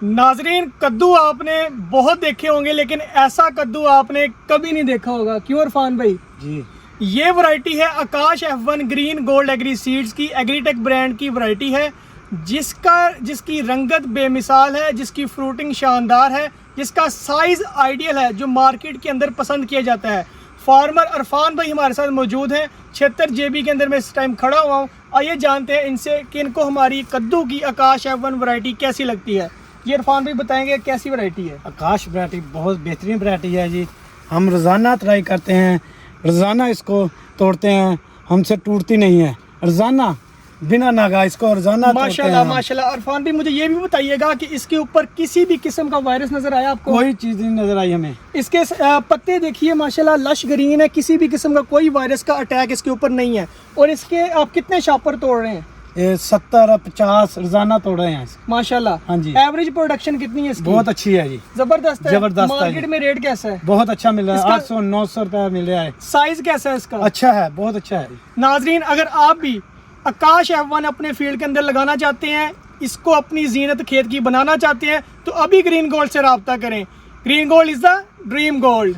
नाजरीन, कद्दू आपने बहुत देखे होंगे लेकिन ऐसा कद्दू आपने कभी नहीं देखा होगा, क्यों इरफान भाई? जी, ये वैरायटी है आकाश F1 green gold agree seeds की, एग्रीटेक ब्रांड की वैरायटी है, जिसकी रंगत बेमिसाल है, जिसकी फ्रूटिंग शानदार है, जिसका साइज आइडियल है, जो मार्केट के अंदर पसंद किया जाता है। फार्मर इरफान भाई हमारे साथ मौजूद हैं। 76 JB के अंदर मैं इस टाइम खड़ा हुआ हूँ। आइए जानते हैं इनसे कि इनको हमारी कद्दू की आकाश F1 वैरायटी कैसी लगती है। ये इरफान भाई बताएंगे कैसी वैरायटी है। आकाश वैरायटी बहुत बेहतरीन वैरायटी है जी। हम रोज़ाना ट्राई करते हैं, रोज़ाना इसको तोड़ते हैं, हमसे टूटती नहीं है। रोज़ाना बिना नागा इसको रोज़ाना माशाल्लाह माशाल्लाह। इरफान भाई मुझे ये भी बताइएगा कि इसके ऊपर किसी भी किस्म का वायरस नजर आया आपको? कोई चीज़ नहीं नजर आई हमें। इसके पत्ते देखिए माशाल्लाह लश ग्रीन है, किसी भी किस्म का कोई वायरस का अटैक इसके ऊपर नहीं है। और इसके आप कितने शापर तोड़ रहे हैं? ये 70-50 रोज़ाना तोड़ रहे हैं माशाल्लाह। हाँ जी। एवरेज प्रोडक्शन कितनी है इसकी? बहुत अच्छी है जी, जबरदस्त है। जबरदस्त है। मार्केट में रेट कैसा है? बहुत अच्छा मिल रहा है, इसका- 800-900 रुपया मिल रहा है। साइज कैसा है इसका? अच्छा है, बहुत अच्छा है। नाजरीन, अगर आप भी आकाश F1 अपने फील्ड के अंदर लगाना चाहते हैं, इसको अपनी जीनत खेत की बनाना चाहते हैं, तो अभी ग्रीन गोल्ड से रब्ता करें। Green gold is the dream gold.